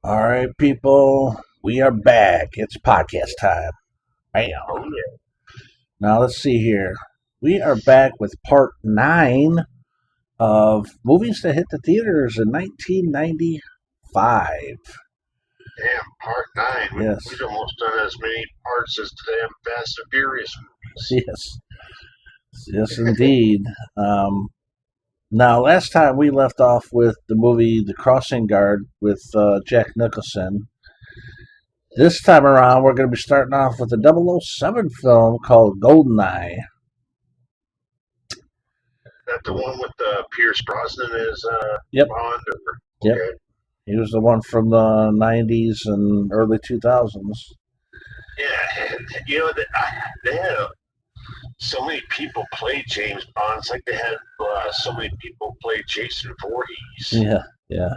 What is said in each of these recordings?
All right, people, we are back. It's podcast time. Bam. Oh yeah, Now let's see here. We are back with part 9 of movies that hit the theaters in 1995. damn, part nine. Yes, We've almost done as many parts as the damn Fast and Furious yes, yes, indeed. Um, Now, last time we left off with the movie The Crossing Guard with Jack Nicholson. This time around, we're going to be starting off with a 007 film called Goldeneye. movies. That the one with Pierce Brosnan as Yep, Bond? yep. Okay. He was the one from the 90s and early 2000s. Yeah, they had so many people play James Bond. It's like they had so many people play Jason Voorhees. Yeah, yeah.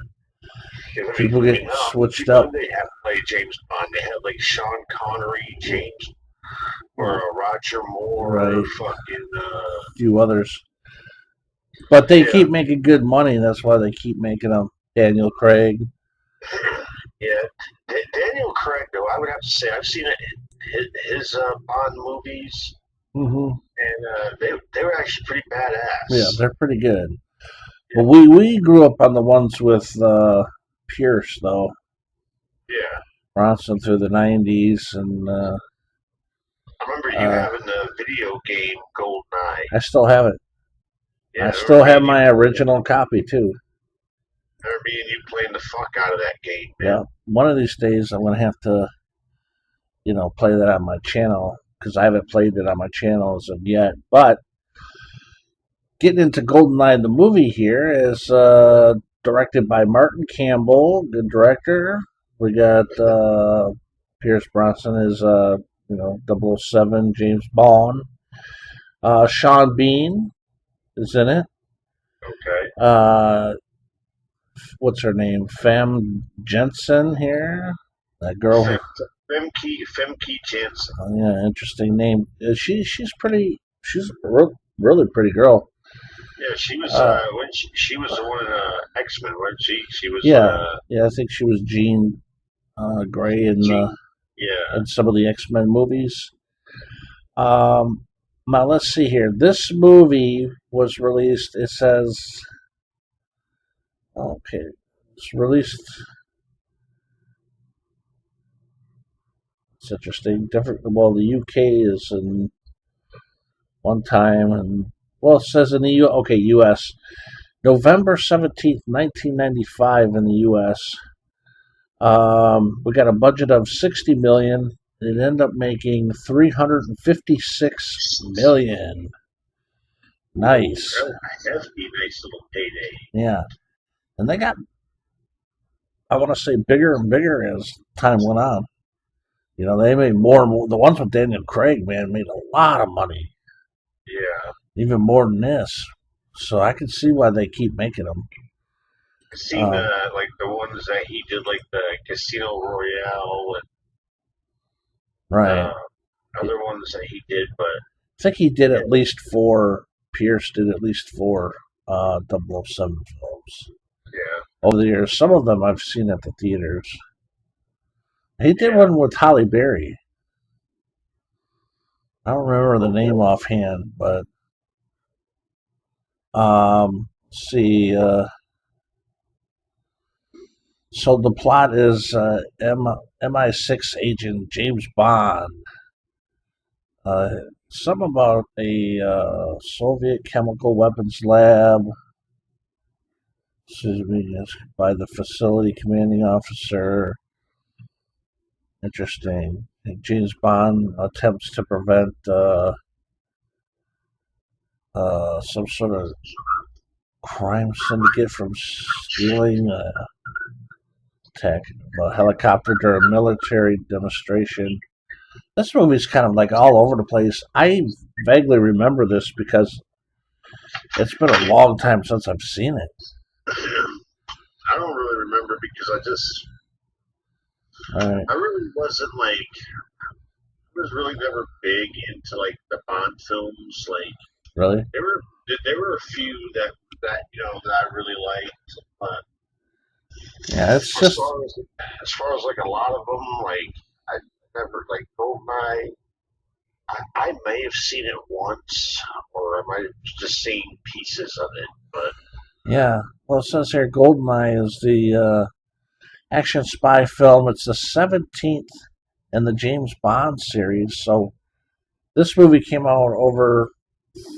'Cause, People get switched people up. they have played James Bond. They had like Sean Connery, James, or Roger Moore, Right. fucking. A few others. But they Yeah. keep making good money. That's why they keep making them. Daniel Craig. Yeah, Daniel Craig, though, I would have to say I've seen his Bond movies, Hmm. and they were actually pretty badass. Yeah, they're pretty good. But we grew up on the ones with Pierce, though. Yeah, Bronson through the 90s. And I remember you having the video game Goldeneye. I still have it. Yeah, I still have my original copy, too. I remember me and you playing the fuck out of that game, man. Yeah. One of these days, I'm going to have to, play that on my channel because I haven't played it on my channel as of yet. But getting into Goldeneye, the movie here is directed by Martin Campbell, good director. We got Pierce Brosnan as double 007 James Bond. Sean Bean is in it. Okay. What's her name? Fem Jensen here. That girl. Femke Jansen. Yeah, interesting name. She's pretty. She's a really pretty girl. Yeah, she was when she was the one in X-Men, wasn't she? She was. Yeah, I think she was Jean Grey in in some of the X-Men movies. Now let's see here. This movie was released. It says, okay, it's released. It's interesting. Different. Well, the UK is in one time, and well, it says in the U.S. November 17th, 1995 in the U.S. We got a budget of $60 million. It ended up making $356 million. Nice. Hefty, nice little payday. Yeah. And they got, I want to say, bigger and bigger as time went on. They made more and more. The ones with Daniel Craig, man, made a lot of money. Yeah. Even more than this. So I can see why they keep making them. I've seen like the ones that he did, like the Casino Royale and right. Other ones that he did, but I think he did at least 4. Pierce did at least 4 007 films. Yeah. Over the years. Some of them I've seen at the theaters. He did one with Halle Berry. I don't remember the name offhand, but see. So the plot is MI6 agent James Bond. Some about a Soviet chemical weapons lab. By the facility commanding officer. Interesting. James Bond attempts to prevent some sort of crime syndicate from stealing a helicopter during a military demonstration. This movie's kind of like all over the place. I vaguely remember this because it's been a long time since I've seen it. I don't really remember because I really wasn't like, I was really never big into like the Bond films. Like, really, there were a few that I really liked, but Yeah, it's As just far as like a lot of them, like I never like Goldeneye. I may have seen it once, or I might have just seen pieces of it. But yeah. Well, it says here Goldeneye is the action spy film. It's the 17th in the James Bond series. So this movie came out over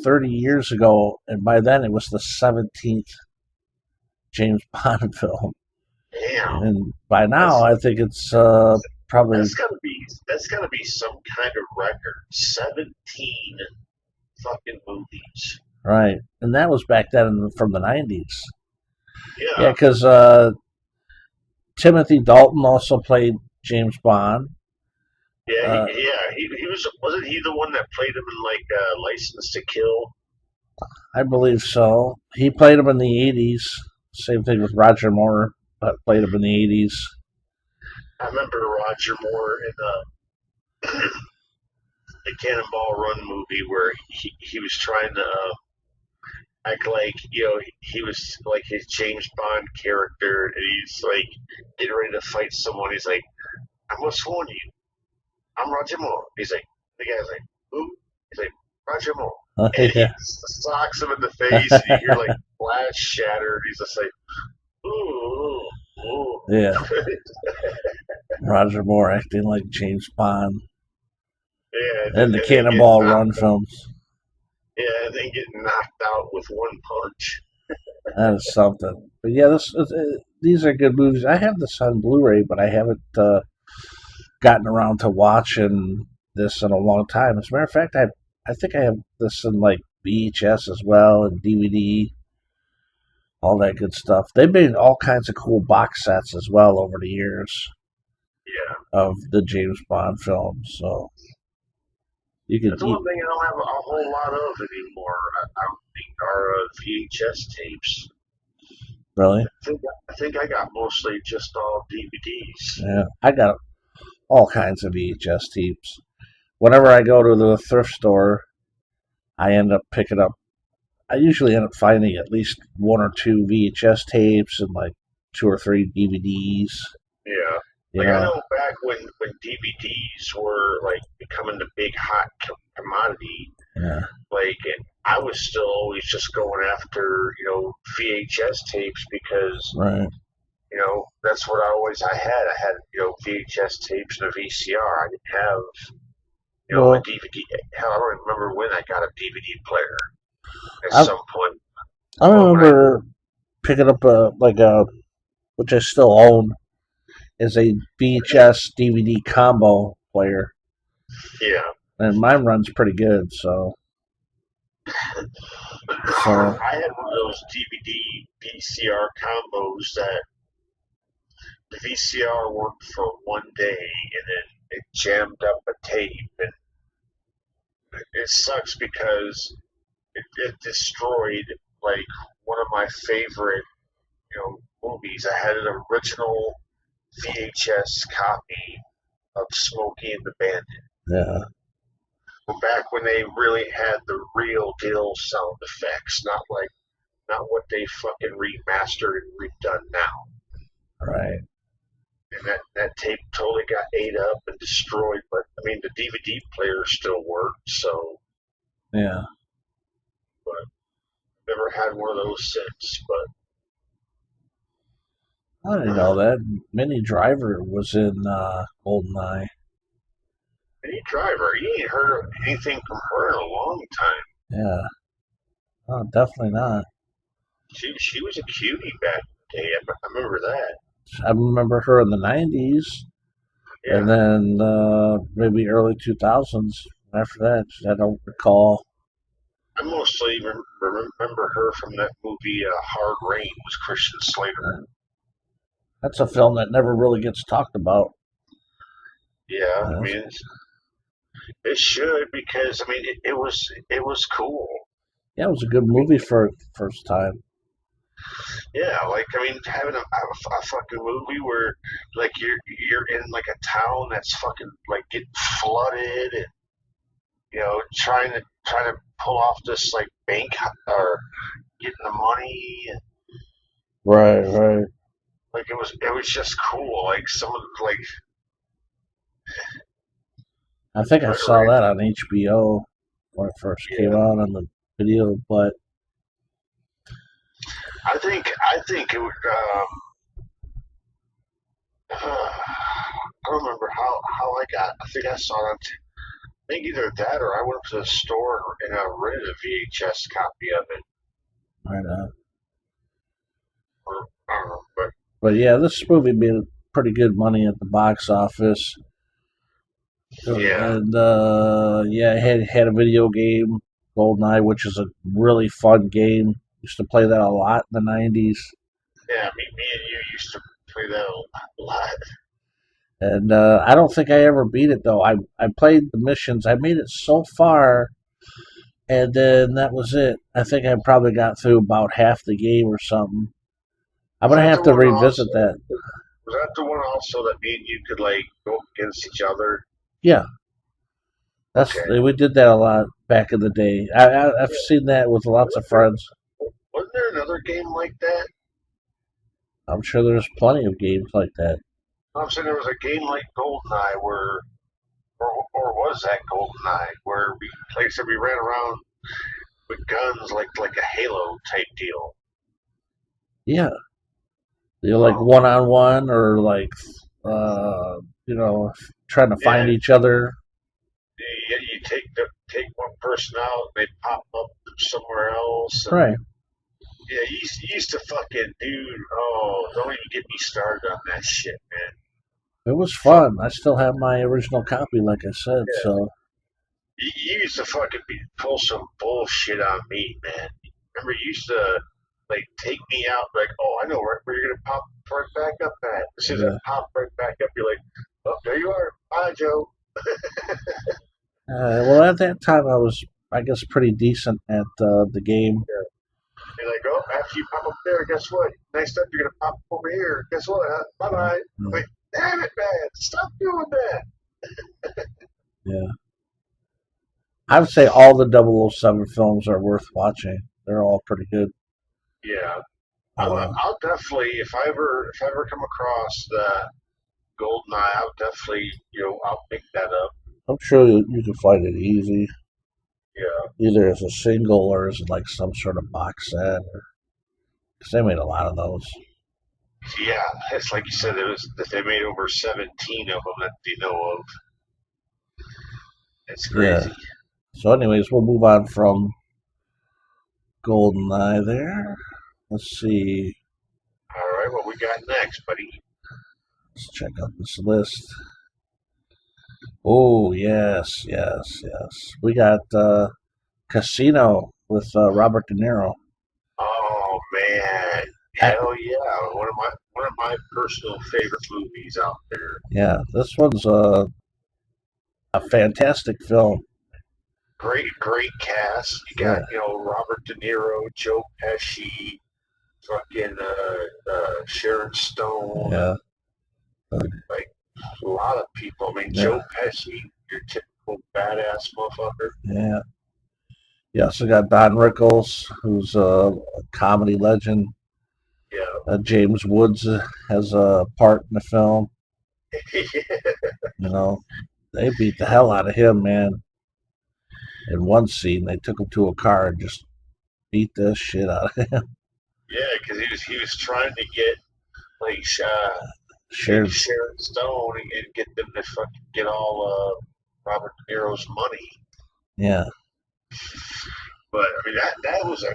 30 years ago, and by then it was the 17th James Bond film. damn, And by now, that's I think it's probably that's gotta be some kind of record. 17 fucking movies. right. And that was back then from the 90s. Yeah, Yeah, because Timothy Dalton also played James Bond. yeah, Uh, he wasn't he the one that played him in like License to Kill? I believe so. He played him in the 80s. Same thing with Roger Moore, but played him in the 80s. I remember Roger Moore in the Cannonball Run movie where he was trying to act like he was like his James Bond character, and he's like getting ready to fight someone. He's like, "I must warn you, I'm Roger Moore." He's like, the guy's like, "Who?" He's like, "Roger Moore," and he Yeah. socks him in the face, and you hear like glass shatter. He's just like, "Ooh, ooh." Yeah. Roger Moore acting like James Bond Yeah, in the and then get Cannonball Run knocked. films. Yeah, and then get knocked out with one punch. That is something. But yeah, these are good movies. I have this on Blu-ray, but I haven't gotten around to watching this in a long time. As a matter of fact, I think I have this in like VHS as well and DVD, all that good stuff. They've made all kinds of cool box sets as well over the years Yeah, of the James Bond films. So you could that's eat one thing I don't have a whole lot of anymore. I don't think are VHS tapes. really. I think I got mostly just all DVDs. Yeah, I got all kinds of VHS tapes. Whenever I go to the thrift store, I end up picking up. I usually end up finding at least one or two VHS tapes and like two or three DVDs. Yeah, You like I know, know back when DVDs were like becoming the big hot commodity. yeah, Like I was still always just going after VHS tapes because right. that's what I had. I had VHS tapes and a VCR. I didn't have a Well, DVD. Hell, I don't remember when I got a DVD player at I some point. I But when I remember picking up a which I still own is a VHS DVD combo player, yeah, and mine runs pretty good. So I had one of those DVD VCR combos that the VCR worked for one day and then it jammed up a tape, and it sucks because it destroyed like one of my favorite movies. I had an original VHS copy of Smokey and the Bandit. yeah, Well, back when they really had the real deal sound effects, not what they fucking remastered and redone now. right, And that tape totally got ate up and destroyed. But I mean, the DVD player still worked, so yeah. but never had one of those since. But I didn't know that. Minnie Driver was in Goldeneye. any driver, you ain't heard anything from her in a long time. Yeah, oh, definitely not. She was a cutie back in the day. I remember that. I remember her in the '90s, and Yeah, then maybe early 2000s. After that, I don't recall. I mostly remember her from that movie Hard Rain with Christian Slater. That's a film that never really gets talked about. Yeah, I Uh, mean it should because I mean it was cool. yeah, it was a good movie for first time. Yeah, like I mean having a fucking movie where like you're in like a town that's fucking like getting flooded and trying to pull off this like bank or getting the money and Right, right. Like it was just cool. Like some of like I think I right, saw right. that on HBO when it first came Yeah. out on the video, but I think it would. I don't remember how I got. I think I saw it on. I think either that or I went to the store and rented a VHS copy of it. right on. Or I don't know, but But yeah, this movie made pretty good money at the box office. yeah, And yeah, it had a video game, Goldeneye, which is a really fun game. Used to play that a lot in the '90s. yeah. Me and you used to play that a lot. And I don't think I ever beat it though. I played the missions. I made it so far, and then that was it. I think I probably got through about half the game or something. I'm Was gonna that have the to one also? revisit that. Was that the one also that me and you could like go against each other? Yeah, that's Okay. we did that a lot back in the day. I've Yeah. seen that with lots of friends. Wasn't there another game like that? I'm sure there's plenty of games like that. I'm saying there was a game like GoldenEye where, or was that GoldenEye where like I said, we ran around with guns like a Halo type deal. Yeah, you're like Oh, one on one or like uh, you know trying to find yeah. each other. You take one person out, they pop up somewhere else, and Right. yeah, you used to fucking dude. Oh, don't even get me started on that shit, man. It was Fuck fun. I still have my original copy, like I said. yeah. So You used to fucking pull some bullshit on me, man. Remember, you used to like take me out, like, oh, I know where you're gonna pop right back up at. As soon as I yeah. pop right back up, you're like, oh, there you are, bye, Joe. Well, at that time, I was, I guess, pretty decent at the game. Yeah. You're like, oh, after you pop up there, guess what? Next up, you're gonna pop up over here. Guess what? Bye bye. Mm, Like, damn it, man, stop doing that. yeah, I would say all the 007 films are worth watching. They're all pretty good. Yeah, Uh, I'll definitely if I ever come across the Goldeneye, I'll definitely I'll pick that up. I'm sure you can find it easy, Yeah, either as a single or as like some sort of box set. Because they made a lot of those. yeah. It's like you said, it was that they made over 17 of them that they know of. It's Yeah. crazy. So, anyways, we'll move on from Goldeneye there. Let's see. All right, what we got next, buddy? Let's check out this list. Oh, yes, yes, yes. We got Casino with Robert De Niro. Oh man, Uh, hell yeah! One of my personal favorite movies out there. yeah, this one's a fantastic film. Great cast. You got Yeah, Robert De Niro, Joe Pesci, fucking Sharon Stone, yeah, like a lot of people. I mean, yeah, Joe Pesci, your typical badass motherfucker. yeah. You also got Don Rickles, who's a comedy legend. Yeah. James Woods has a part in the film. Yeah, You know, they beat the hell out of him, man. In one scene, they took him to a car and just beat the shit out of him. because he was trying to get like maybe Sharon, Sharon Stone and get them to fucking get all Robert De Niro's money. yeah, But I mean that was a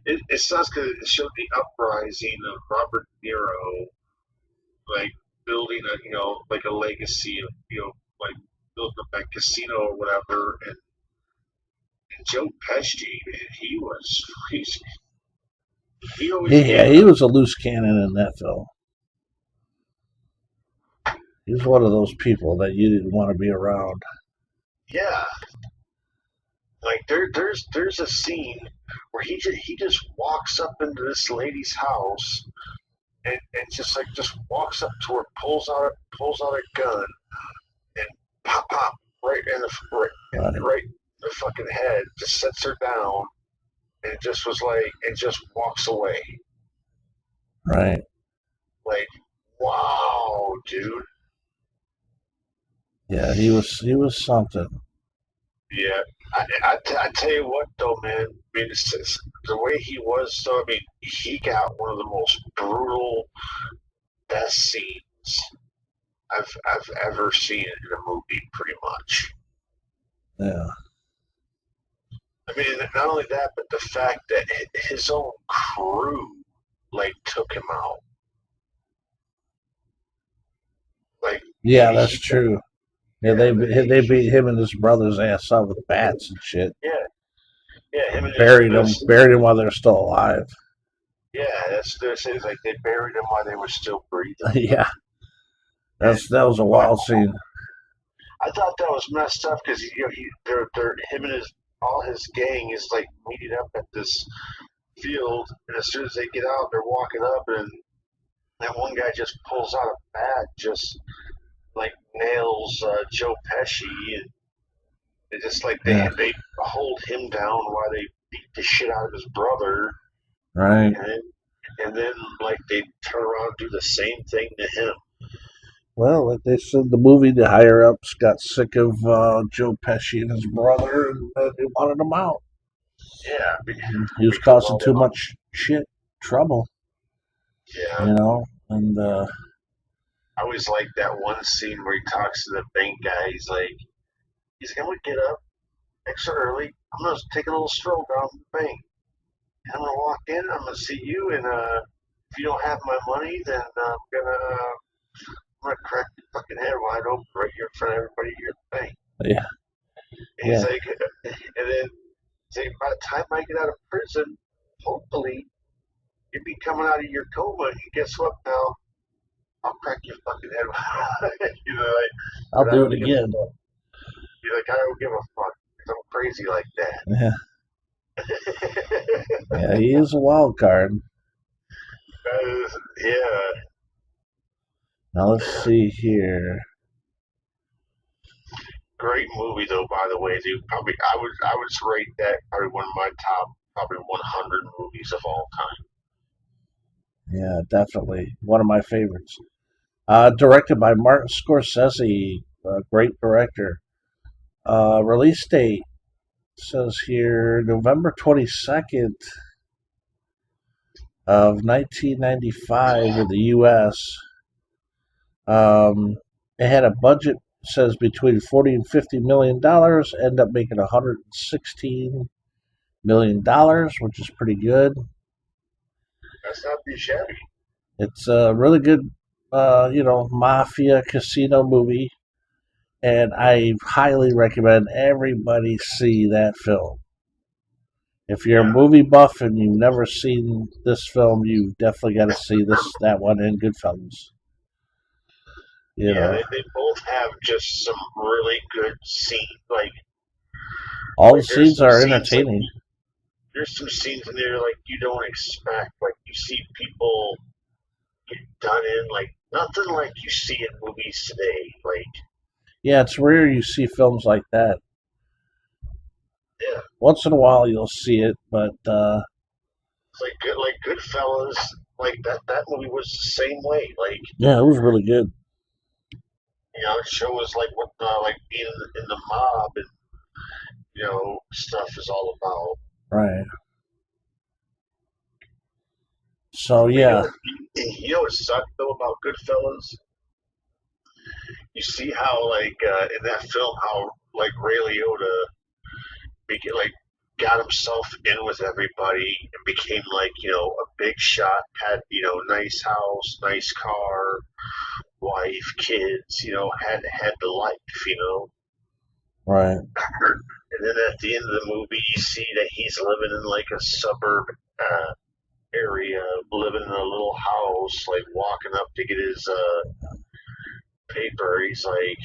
it sucks because it showed the uprising of Robert De Niro, like building a like a legacy of like building up that casino or whatever, and Joe Pesci, man, he always yeah, gave he was a loose cannon in that film. He's one of those people that you didn't want to be around. yeah. Like there's a scene where he just walks up into this lady's house and just walks up to her, pulls out a gun and pop pop right in the Right, right in the fucking head, just sets her down and just was like and just walks away. right. Like, wow, dude. Yeah, he was something. Yeah. I tell you what, though, man. I mean, the way he was, though, I mean, he got one of the most brutal, best scenes I've ever seen in a movie, pretty much. Yeah, I mean, not only that, but the fact that his own crew, like, took him out. Like, yeah, that's he got, true. Yeah, yeah, they beat him and his brother's ass up with bats and shit. yeah, yeah, Buried him while they're still alive. yeah, that's it's like they buried him while they were still breathing. Yeah, And that was a wild scene. I thought that was messed up because they're him and his all his gang is like meeting up at this field, and as soon as they get out, they're walking up, and that one guy just pulls out a bat, just like nails Joe Pesci, and it's just like Yeah, they hold him down while they beat the shit out of his brother, right. and then like they turn around and do the same thing to him. Well, like they said, the movie, the higher ups got sick of Joe Pesci and his brother, and they wanted him out. Yeah, He was because causing all too much shit, trouble, yeah, you know. And I always like that one scene where he talks to the bank guy. He's like, I'm gonna get up extra early. I'm gonna take a little stroll down to the bank. I'm gonna walk in. I'm gonna see you, and if you don't have my money, then I'm gonna crack your fucking head wide open right here in front of everybody here at the bank. yeah, And he's yeah, like, and then say by the time I get out of prison, hopefully you'll be coming out of your coma. And guess what, pal? I'll crack your fucking head. You know, like, I'll but I do it don't give a again. fuck. You're like, I don't give a fuck. 'Cause I'm crazy like Yeah, that. yeah, he is a wild card. Yeah. Now let's see here. Great movie though, by the way, dude. Probably I would rate that probably one of my top probably 100 movies of all time. Yeah, definitely one of my favorites. Directed by Martin Scorsese, a great director. Release date says here November 22nd of 1995 in the U.S. Um, it had a budget says between 40 and 50 million dollars. End up making 116 million dollars, which is pretty good. That's not too shabby. It's a really good, mafia casino movie, and I highly recommend everybody see that film. If you're a Yeah. movie buff and you've never seen this film, you definitely got to see that one, and Goodfellas. You Yeah, know, they both have just some really good scenes. all the There's scenes some are scenes like entertaining. there's some scenes in there like you don't expect. Like you see people get done in like nothing like you see in movies today. Like Yeah, it's rare you see films like that. yeah, Once in a while you'll see it, but it's like Goodfellas. Like that movie was the same way. Like yeah, it was really good. it shows like what like being in the mob and stuff is all about. Right. So But yeah, what sucked though about Goodfellas? You see how in that film how like Ray Liotta like got himself in with everybody and became like a big shot, had nice house, nice car, wife, kids, had the life, right, and then at the end of the movie you see that he's living in like a suburb area, living in a little house, like walking up to get his paper. He's like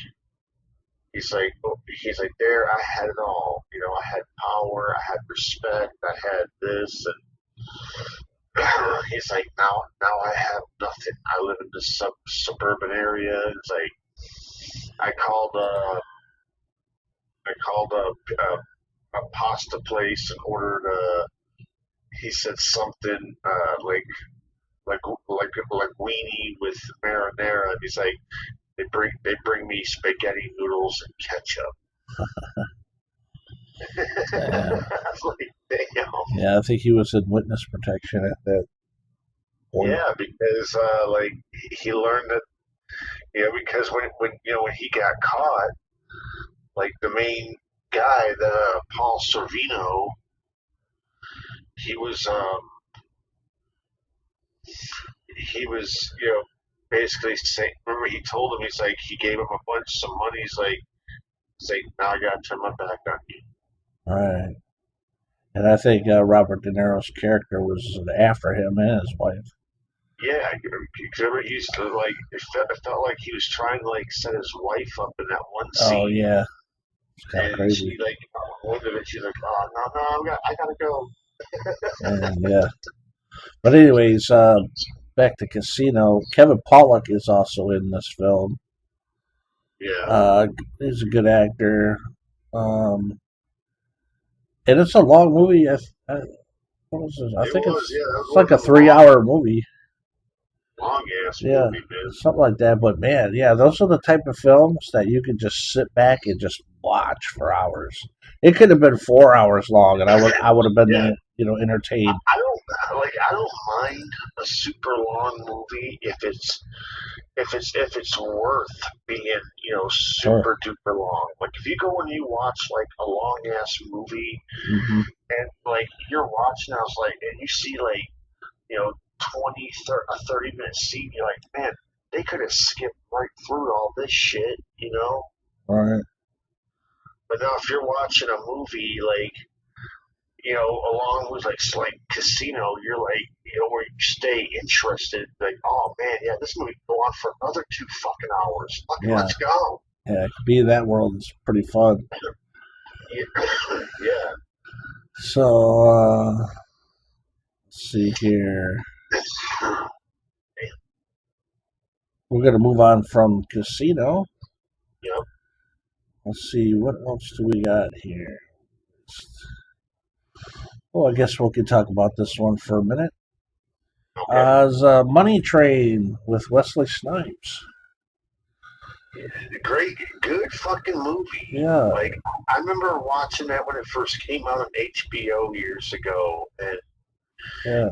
there I had it all, I had power, I had respect, I had this, and he's like now I have nothing. I live in this suburban area. It's like I called a pasta place and ordered he said something like linguine with marinara. And he's like, they bring me spaghetti noodles and ketchup. Yeah, I was like, damn. yeah. I think he was in witness protection at that point. Yeah, because like he learned that because when he got caught, like the main guy, the Paul Sorvino, he was basically saying. Remember, he told him, he's like, he gave him a bunch some money. He's like, now I gotta turn my back on you. All right. And I think Robert De Niro's character was after him and his wife. Yeah, remember he used to like it felt like he was trying to like set his wife up in that one Oh scene, yeah, it's kind of and crazy. she like one of it, she's like, oh no, I gotta go. And yeah, but anyways, back to Casino. Kevin Pollak is also in this film. Yeah, Uh, he's a good actor. Um, and it's a long movie. What was this? I it think was. Yeah, that it's like a was a long, 3 hour movie. long ass Yeah, movie, man. something like that. But man, yeah, those are the type of films that you can just sit back and just watch for hours. It could have been 4 hours long, and I would have Yeah, been entertained. I don't mind a super long movie if it's worth being Sure. super duper long. Like if you go and you watch like a long ass movie Hmm. and like you're watching, I was like, and you see like you know 30 minute scene, you're like, man, they could have skipped right through all this shit. All right. But now if you're watching a movie like along with like Casino, you're like, where you stay interested, like, oh man, yeah, this movie can go on for another 2 fucking hours. Fucking Yeah. let's go. Yeah. To be in that world is pretty fun. Yeah, yeah. So let's see here. We're gonna move on from Casino. Yep. Let's see what else do we got here. Well, I guess we can talk about this one for a minute. Okay. It's Money Train with Wesley Snipes. Great, good fucking movie. Yeah, Like I remember watching that when it first came out on HBO years ago, and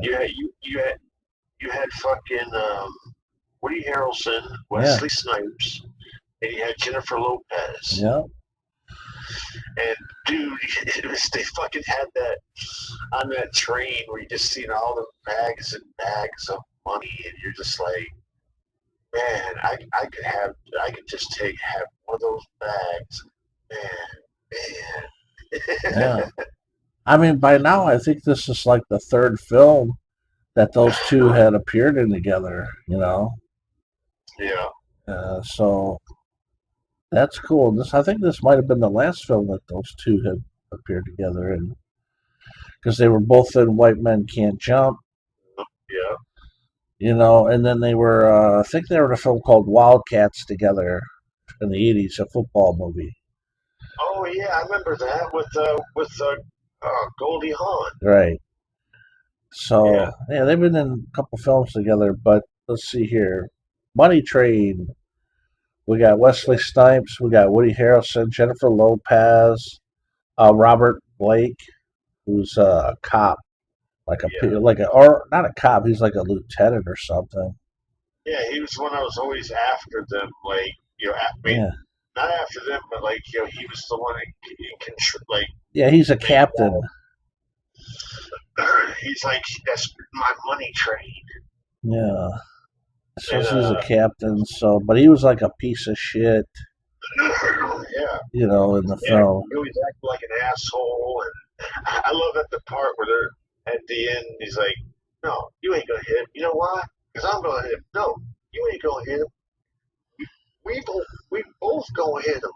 yeah, you had fucking Woody Harrelson, yeah, Wesley Snipes, and you had Jennifer Lopez. yeah, And dude, they fucking had that on that train where you just seen all the bags and bags of money, and you're just like, man, I could just have one of those bags, yeah. man. I mean, by now, I think this is like the third film that those two had appeared in together. Yeah, So that's cool. I think this might have been the last film that those two had appeared together in, because they were both in White Men Can't Jump. yeah. And then they were, I think they were in a film called Wildcats together in the 80s, a football movie. Oh yeah, I remember that with Goldie Hawn. Right. Yeah, So, yeah, they've been in a couple films together, but let's see here. Money Train. We got Wesley Snipes, we got Woody Harrelson, Jennifer Lopez, Robert Blake, who's a cop, yeah, or not a cop, he's like a lieutenant or something. yeah. He was the one I was always after them. Like I mean, Yeah. not after them, but like he was the one in control. Like Yeah, he's a made captain. he's like, that's my money train. Yeah. So And he's a captain, but he was like a piece of shit, yeah, in the yeah, film. he always acted like an asshole. And I love at the part where they're at the end. He's like, "No, you ain't gonna hit him. You know why? Because I'm gonna hit him. No, you ain't gonna hit him. We both gonna hit him."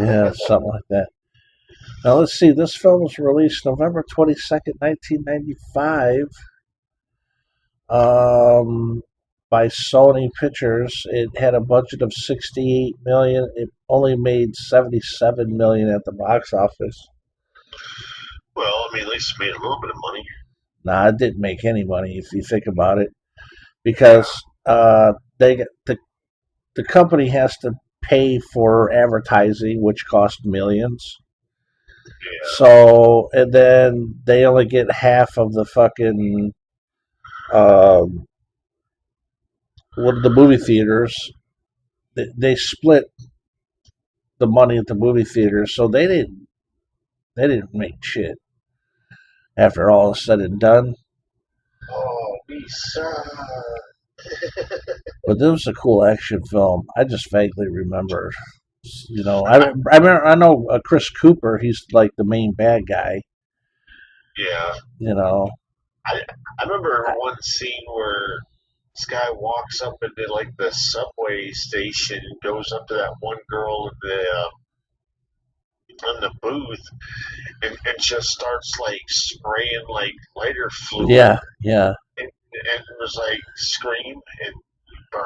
Yeah, something like that. Now let's see. This film was released November 22nd, 1995, by Sony Pictures. It had a budget of 68 million. It only made 77 million at the box office. Well, I mean, at least made a little bit of money. Nah, it didn't make any money if you think about it, because Yeah, they get the company has to pay for advertising, which costs millions. yeah. So, and then they only get half of the fucking um, what are the movie theaters. They split the money at the movie theaters, so they didn't make shit after all is said and done. Oh, we son. But this was a cool action film. I just vaguely remember. I know Chris Cooper. He's like the main bad guy. Yeah. You know, I I remember I, one scene where this guy walks up into like the subway station and goes up to that one girl in the booth and just starts like spraying like lighter fluid yeah, yeah, and was like scream and burn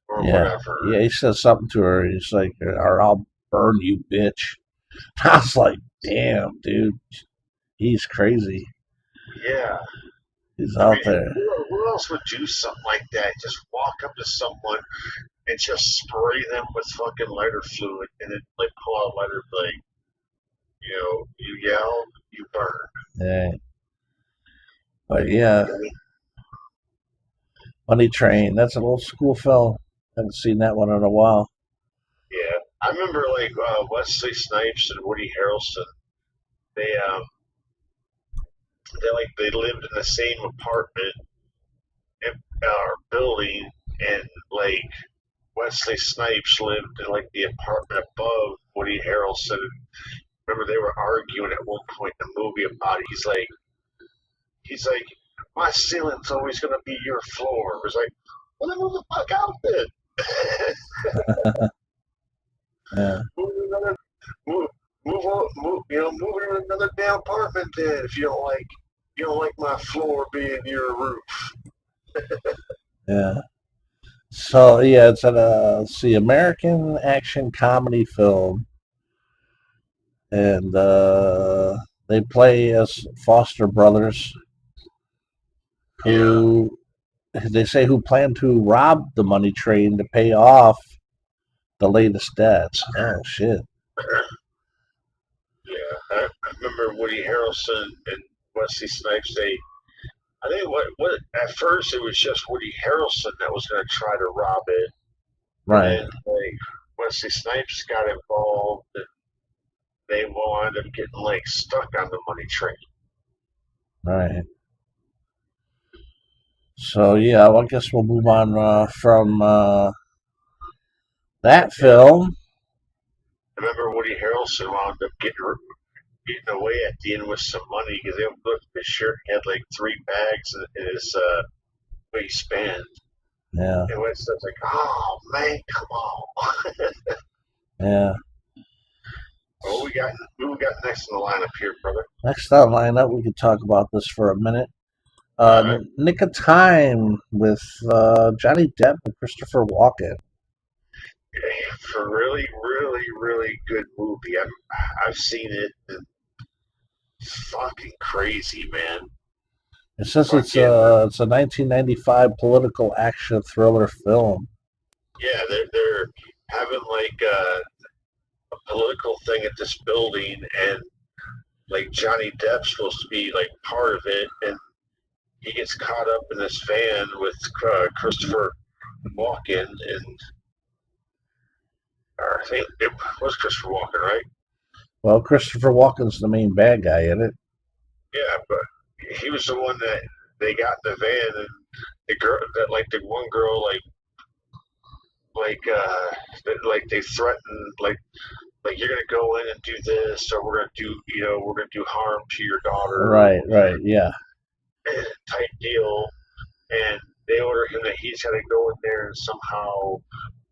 or yeah, whatever. yeah. He says something to her. He's like, "Or I'll burn you, bitch." I was like, "Damn, dude, he's crazy. Yeah. He's I out mean, there." who else would do something like that? Just walk up to someone and just spray them with fucking lighter fluid and then like pull out lighter, like, you yell, you burn. Yeah, but yeah, Money Train. That's an old school film. Haven't seen that one in a while. Yeah. I remember like Wesley Snipes and Woody Harrelson. They they lived in the same apartment or building, and like Wesley Snipes lived in like the apartment above Woody Harrelson. Remember they were arguing at one point in the movie about it. He's like, my ceiling's always gonna be your floor. It was like, well then move the fuck out then. Yeah, move another move move to another damn apartment then if you don't like my floor being your roof. yeah. So yeah, it's an see American action comedy film, and they play as foster brothers Yeah, who they say who plan to rob the money train to pay off the latest debts. Oh shit! yeah. I remember Woody Harrelson and Wesley Snipes. I think what at first it was just Woody Harrelson that was going to try to rob it, and Right, then like Wesley Snipes got involved, and they wound up getting like stuck on the money train. right. So yeah, well, I guess we'll move on from that Yeah, film. I remember Woody Harrelson wound up getting away at the end with some money because they looked at his shirt. He had like 3 bags in his waistband. Yeah, And Wesley's like, "Oh man, come on!" yeah. What we got next in the lineup here, brother? Next on lineup, we could talk about this for a minute. All right, Nick of Time with Johnny Depp and Christopher Walken. for really, really, really good movie. I've seen it. And fucking crazy, man. It says Fucking it's a 1995 political action thriller film. yeah, they're having like a political thing at this building, and like Johnny Depp's supposed to be like part of it, and he gets caught up in this van with Christopher Walken, and or I think it was Christopher Walken, right? Well, Christopher Walken's the main bad guy in it. Yeah, but he was the one that they got in the van, and the girl that like the one girl like they threatened like you're gonna go in and do this, or we're gonna do harm to your daughter Right, right, yeah, type deal, and they order him that he's got to go in there and somehow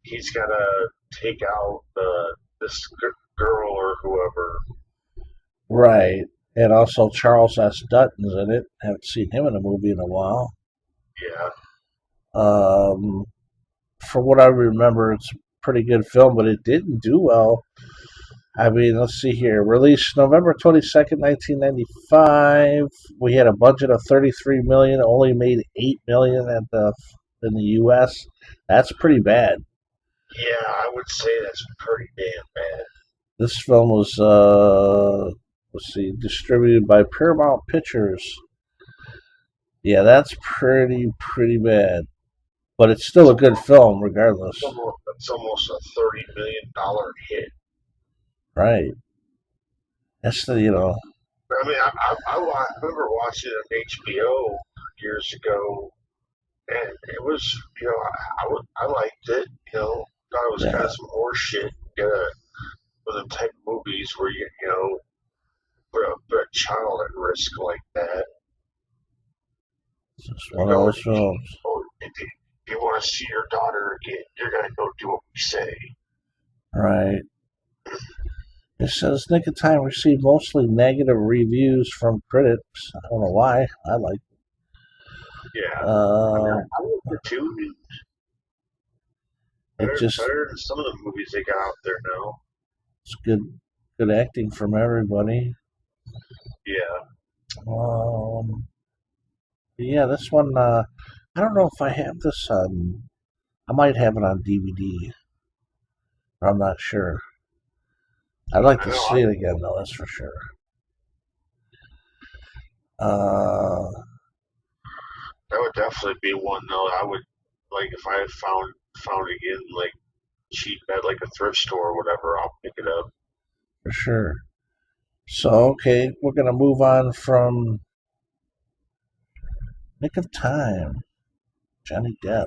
he's got to take out this girl or whoever. right. And also Charles S. Dutton's in it. Haven't seen him in a movie in a while. Yeah, Um, from what I remember, it's a pretty good film, but it didn't do well. I mean, let's see here. Released November 22nd, 1995. We had a budget of 33 million. Only made 8 million at the in the U.S. That's pretty bad. Yeah, I would say that's pretty damn bad. This film was let's see, distributed by Paramount Pictures. Yeah, that's pretty bad. But it's still It's a good almost, film, regardless. it's almost a $30 million hit. Right? That's the I mean, I remember watching it on HBO years ago, and it was, I liked it. Thought it was kind yeah. of some horse shit. For them type of movies where put a child at risk like that. It's just one of those films. If you want to see your daughter again, you're gonna go do what we say. Right. It says Nick of Time received mostly negative reviews from critics. I don't know why. I like it. Yeah, I mean, Uh, I like it too. it just Better than some of the movies they got out there now. it's good acting from everybody. Yeah, Yeah, this one. I don't know if I have this on. I might have it on DVD. I'm not sure. I'd like I to know. see it again, though. That's for sure. Uh, That would definitely be one though. I would like if I found it again like cheap at like a thrift store or whatever. I'll pick it up. for sure. So, okay, we're gonna move on from Nick of Time, Johnny Depp.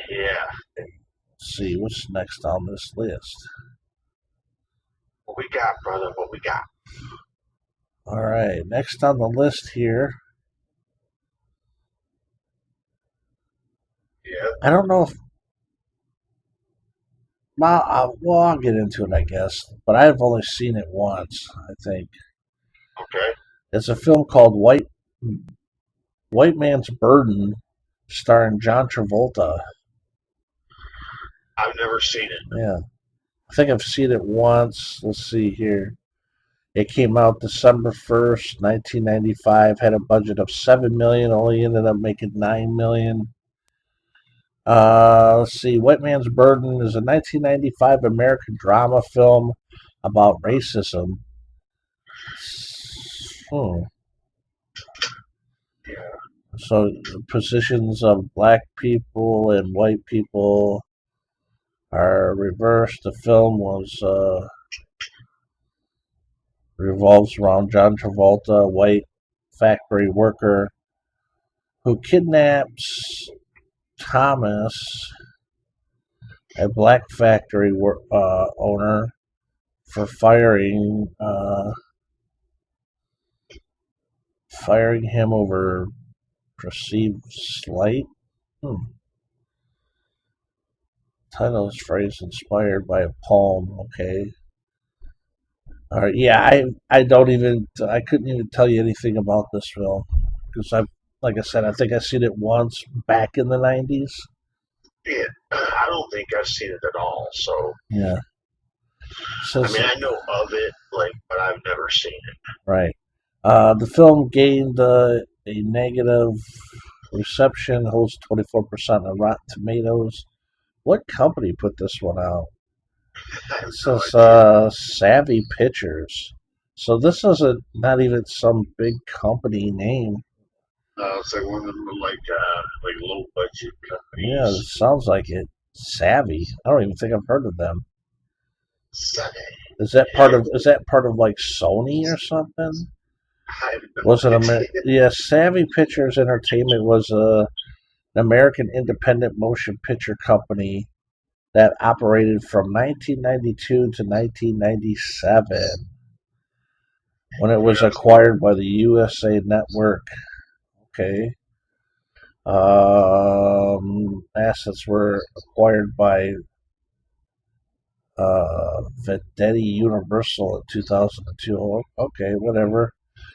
Yeah. Let's see what's next on this list. What we got, brother? What we got? All right, next on the list here. Yeah. I don't know if I'll get into it, I guess, but I've only seen it once. I think Okay. it's a film called White Man's Burden, starring John Travolta. I've never seen it. Yeah, I think I've seen it once. Let's see here. It came out December 1st, 1995. Had a budget of 7 million. Only ended up making 9 million. Let's see. White Man's Burden is a 1995 American drama film about racism. Hmm. Yeah. So positions of black people and white people are reversed. The film was revolves around John Travolta, a white factory worker who kidnaps Thomas, a black factory owner, for firing him over perceived slight. Hmm. Title is phrase inspired by a poem. Okay. All right. Yeah, I don't even I couldn't even tell you anything about this film because like I said, I think I've seen it once back in the '90s. Yeah. I don't think I've seen it at all. So Yeah. I Says mean, I know of it, like, but I've never seen it. right. The film gained a negative reception, holds 24% on Rotten Tomatoes. What company put this one out? I It have no says idea. Savvy Pictures. So this isn't not even some big company name. It's like one of them like low budget Yeah, it companies. sounds like it. Savvy. I don't even think I've heard of them. Sunny. Is that part of like Sony or something? I have no Was it idea. Yeah, Savvy Pictures Entertainment was an American independent motion picture company that operated from 1992 to 1997 when it was acquired by the USA Network. Okay. Assets were acquired by Vedetti Universal in 2002. Oh, okay, whatever.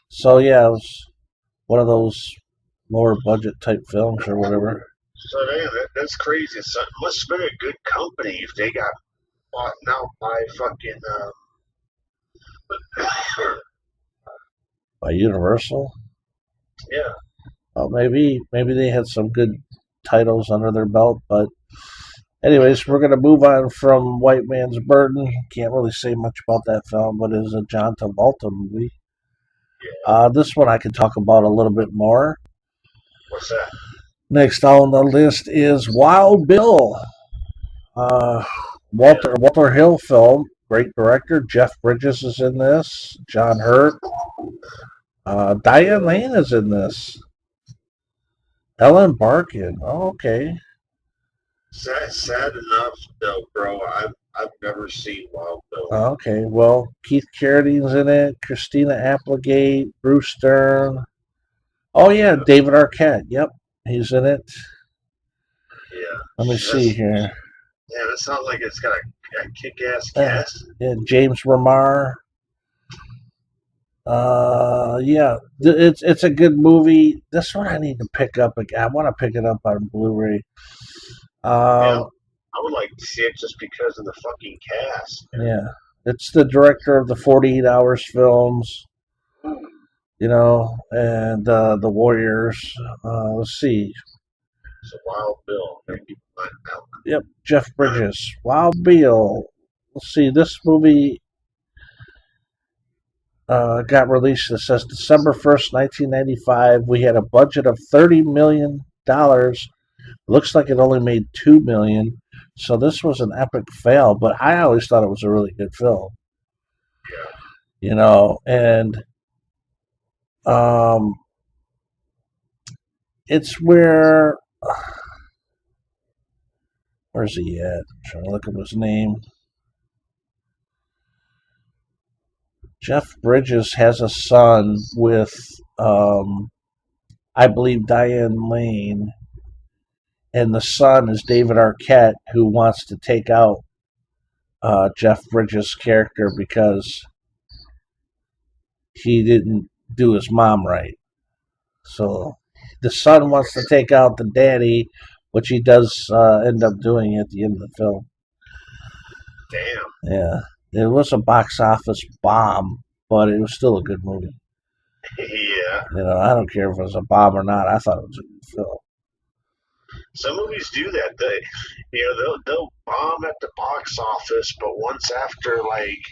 So yeah, it was one of those lower budget type films or whatever. So that's crazy. So it must have been a good company if they got bought out by fucking. By Universal. Yeah. Well, maybe they had some good titles under their belt, but anyways, we're gonna move on from White Man's Burden. Can't really say much about that film, but it's a John Travolta movie. This one I can talk about a little bit more. What's that? Next on the list is Wild Bill. Uh, Yeah. Walter Hill film. Great director. Jeff Bridges is in this. John Hurt. Diane Lane is in this. Ellen Barkin. Oh, okay. Sad enough, though, bro. I've never seen Wild Bill. Okay. Well, Keith Carradine's in it. Christina Applegate. Bruce Stern. Oh yeah, Yeah. David Arquette. Yep, he's in it. Yeah. Let me see here. Yeah, that sounds like it's got a kick-ass cast. Yeah, James Remar. Yeah, it's a good movie. This one I need to pick up again. I want to pick it up on Blu-ray. Yeah, Um, I would like to see it just because of the fucking cast. yeah, it's the director of the 48 Hours films, and the Warriors. Let's see. So Wild Bill, maybe find out. Yep, Jeff Bridges. Wild Bill. Let's see. This movie got released. It says December 1st, 1995. We had a budget of $30 million. Looks like it only made $2 million. So this was an epic fail, but I always thought it was a really good film. And um, it's where's he at? I'm trying to look up his name. Jeff Bridges has a son with, I believe, Diane Lane, and the son is David Arquette, who wants to take out Jeff Bridges' character because he didn't do his mom right. So the son wants to take out the daddy, which he does end up doing at the end of the film. Damn. Yeah. It was a box office bomb, but it was still a good movie. Yeah. I don't care if it was a bomb or not. I thought it was a good film. Some movies do that. They'll bomb at the box office, but once after like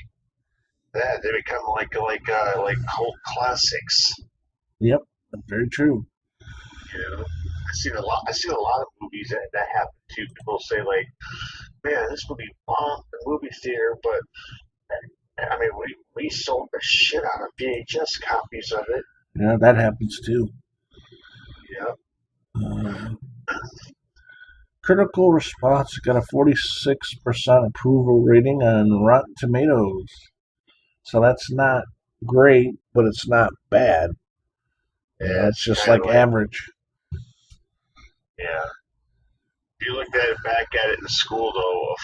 that, they become like cult classics. Yep, that's very true. I've seen a lot of movies that happen too. People say like, man, this movie bombed the movie theater, but I mean, we sold the shit out of VHS copies of it. Yeah, that happens too. Yeah. Critical response got a 46% approval rating on Rotten Tomatoes. So that's not great, but it's not bad. Yeah, it's just like average. Yeah. If you looked at it back at it in school, though,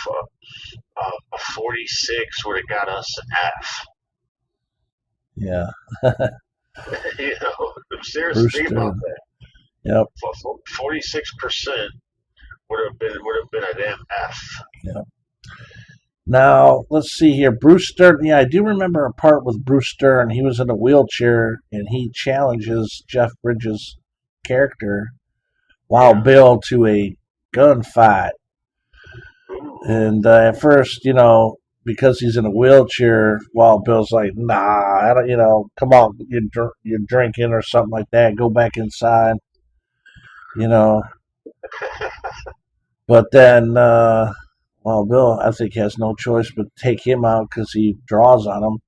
a 46 would have got us an F. Yeah. Seriously, think about that. Yep. 46% would have been a damn F. Yep. Now, let's see here. Bruce Stern. Yeah, I do remember a part with Bruce Stern. He was in a wheelchair, and he challenges Jeff Bridges' character, Wild Bill, to a gunfight. And at first, because he's in a wheelchair, Wild Bill's like, nah, I don't, come on, you're drinking or something like that. Go back inside, But then, Wild Bill, I think, has no choice but to take him out because he draws on him.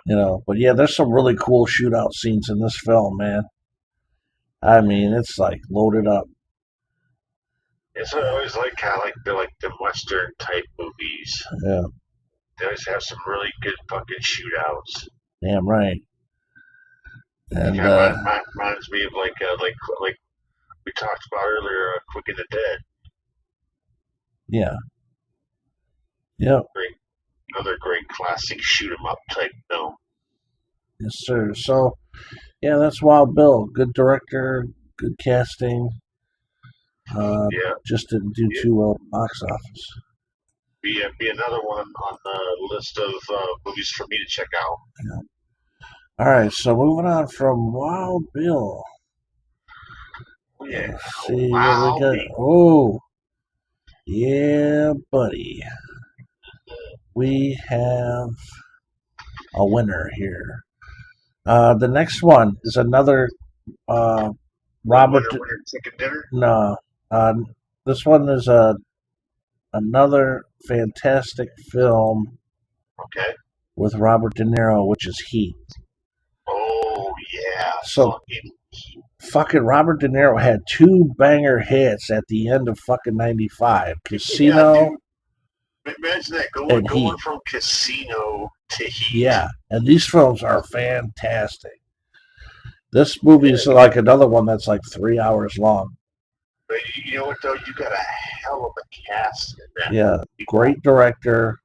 Yeah. But yeah, there's some really cool shootout scenes in this film, man. I mean, it's like loaded up. It's always like kind of like the Western type movies. Yeah. They always have some really good fucking shootouts. Damn right. And reminds me of like we talked about earlier, Quick and the Dead. Yeah. Yep. Another great classic shoot 'em up type film. Yes, sir. So, yeah, that's Wild Bill. Good director, good casting. Just didn't do too well at the box office. be another one on the list of movies for me to check out. All right, so moving on from Wild Bill. Oh, yeah, Let's see what we wow, got. Oh, yeah, buddy. We have a winner here. The next one is another Robert. winner, chicken dinner. No, this one is another fantastic film Okay. with Robert De Niro, which is Heat. Oh yeah, So fucking Robert De Niro had two banger hits at the end of fucking '95, Casino yeah, dude. Imagine that going and Heat. from Casino to Heat. Yeah, and these films are fantastic. This movie is like another one that's like 3 hours long. But you know what though? You got a hell of a cast in that. Yeah, great director.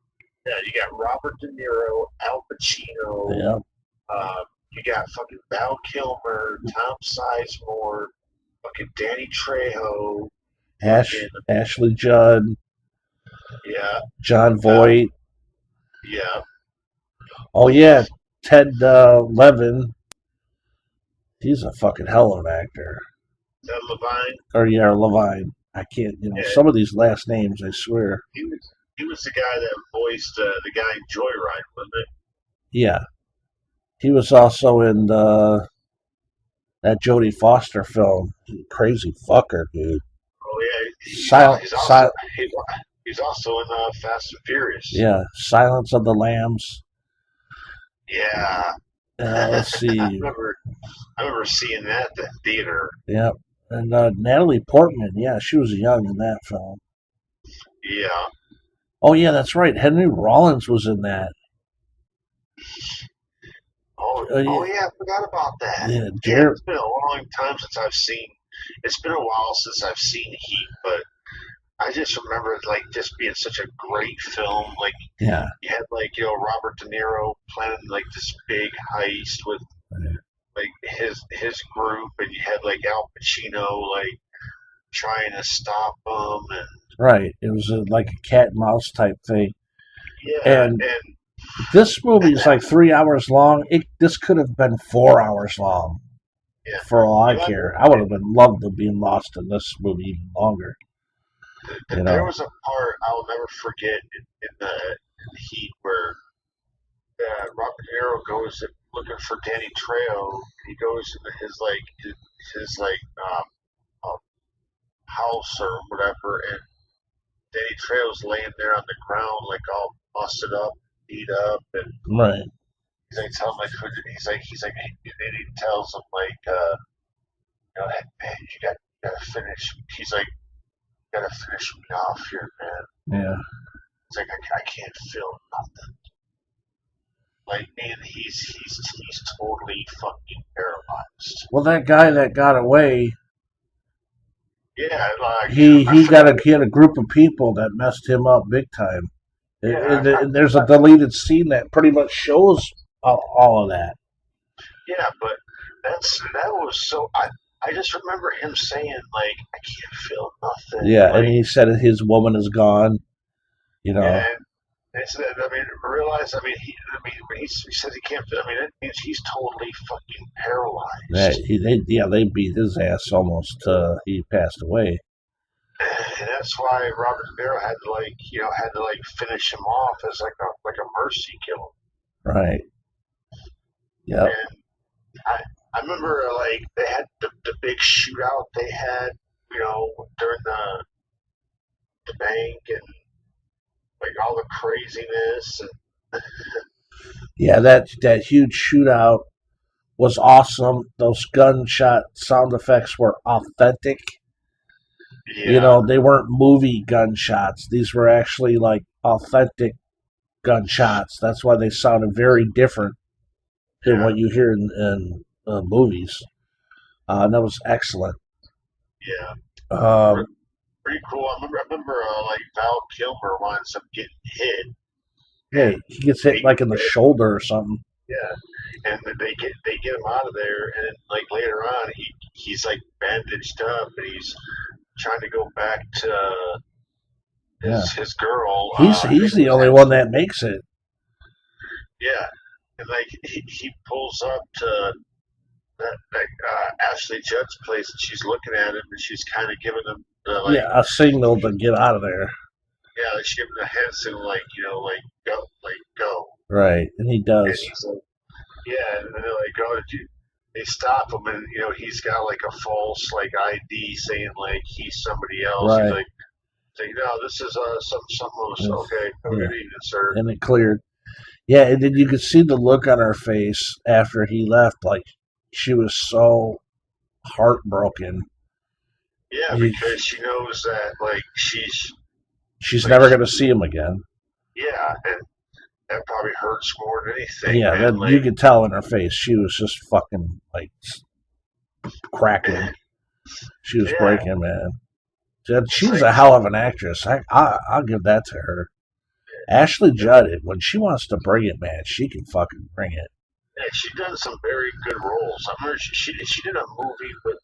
Yeah, you got Robert De Niro, Al Pacino. Yeah, You got fucking Val Kilmer, Tom Sizemore, fucking Danny Trejo. Ashley Judd, Yeah, John Voight. yeah. Oh yeah, Ted Levin. He's a fucking hell of an actor. Ted Levine. Or yeah, Levine. I can't, some of these last names, I swear. He was the guy that voiced the guy in Joyride, wasn't it? Yeah. He was also in that Jodie Foster film, Crazy Fucker, dude. Oh yeah, he's also in Fast and Furious. Yeah, Silence of the Lambs. Yeah. Let's see. I remember seeing that at the theater. Yeah, and Natalie Portman. Yeah, she was young in that film. Yeah. Oh yeah, that's right. Henry Rollins was in that. Oh yeah, I forgot about that. Yeah, it's been a long time since I've seen. It's been a while since I've seen Heat, but I just remember it like just being such a great film. Like yeah, you had like Robert De Niro planning like this big heist with like his group, and you had like Al Pacino like trying to stop him, and right. It was like a cat and mouse type thing. Yeah, and this movie is like 3 hours long. This could have been 4 hours long. Yeah. For all I care, I would have loved to be lost in this movie even longer. There was a part I'll never forget in the Heat where Robert De Niro goes looking for Danny Trejo. He goes into his house or whatever, and Danny Trejo's laying there on the ground like all busted up, beat up, and right. He's like telling and he tells him hey, man, you gotta finish. He's like, you gotta finish me off here, man. Yeah. It's like I can't feel nothing. Like, man, he's totally fucking paralyzed. Well, that guy that got away. Yeah, like he had a group of people that messed him up big time. Yeah, and there's a deleted scene that pretty much shows all of that. Yeah, but that was so. I just remember him saying like, I can't feel nothing. Yeah, and he said his woman is gone. Yeah, and so, realize. When he says he can't feel. That means he's totally fucking paralyzed. Yeah, they beat his ass almost. He passed away. And that's why Robert De Niro had to finish him off as like a mercy kill. Right. Yeah. And I remember like they had the big shootout they had, during the bank and like all the craziness and yeah, that huge shootout was awesome. Those gunshot sound effects were authentic. Yeah. They weren't movie gunshots. These were actually like authentic gunshots. That's why they sounded very different than what you hear in movies. And that was excellent. Yeah. Pretty cool. I remember like Val Kilmer winds up getting hit. Yeah, he gets hit like in the shoulder or something. Yeah, and they get him out of there, and like later on, he's like bandaged up, and he's trying to go back to Yeah. his girl. He's I think it the was only one that makes it. yeah, and like he pulls up to that Ashley Judd's place, and she's looking at him, and she's kind of giving him the Yeah, a signal to get out of there. yeah, she's giving him the hand signal, like like go, Right, and he and does. he's like, yeah, and then they're like, oh, did you? They stop him, and he's got like a false like ID saying like he's somebody else. He's Right. like, no, this is someone else. Yes. Okay, have a Yeah. good evening, sir. And it cleared. Yeah, and then you could see the look on her face after he left. Like, she was so heartbroken. Yeah, You, because she knows that like she's like never going to see him again. yeah, and that probably hurts more than anything, Yeah, man. that Like, you could tell in her face. She was just fucking, like, cracking. She was yeah, breaking, man. She's like a hell of an actress. I'll give that to her. Ashley Judd, when she wants to bring it, man, she can fucking bring it. yeah, she done some very good roles. I remember she did a movie with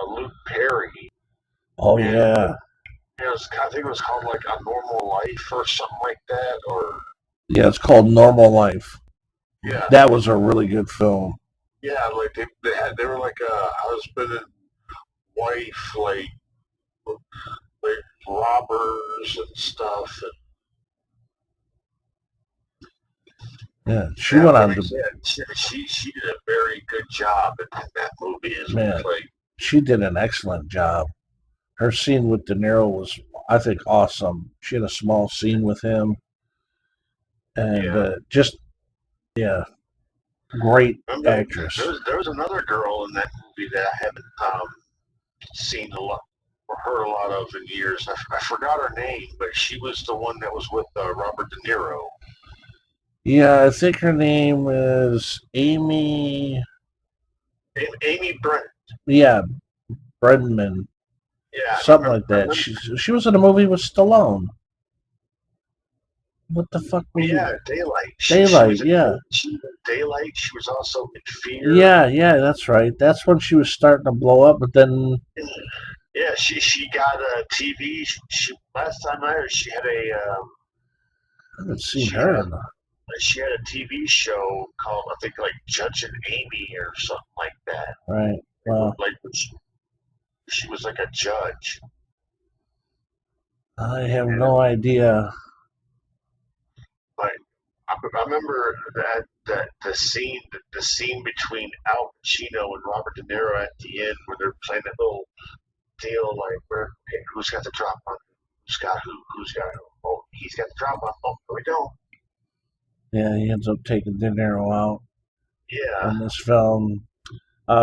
Luke Perry. Oh, And yeah. I think it was called like A Normal Life or something like that, or Yeah, it's called Normal Life. yeah, That was a really good film. yeah, like they were like a husband and wife, like robbers and stuff. Yeah, she went on to. She did a very good job in that movie. Man, she did an excellent job. Her scene with De Niro was, I think, awesome. She had a small scene with him, and yeah, great actress. There was another girl in that movie that I haven't seen a lot or heard a lot of in years. I forgot her name, but she was the one that was with Robert De Niro. Yeah, I think her name is Amy. Amy Brent. Yeah, Brenman. Yeah, something like that. She was in a movie with Stallone. What the fuck was it? Daylight. Daylight, yeah. She was in Daylight. She was also in Fear. Yeah, that's right. That's when she was starting to blow up, but then yeah, she got a TV. Last time I heard, she had a. I haven't seen her. She had a TV show called, I think, like Judge and Amy or something like that. Right. Well, like she was like a judge. I have no idea. Like I remember that the scene between Al Pacino and Robert De Niro at the end, where they're playing that little deal, like who's got the drop on who's got who. Oh, he's got the drop on. Oh, no, we don't. Yeah, he ends up taking De Niro out. Yeah. In this film.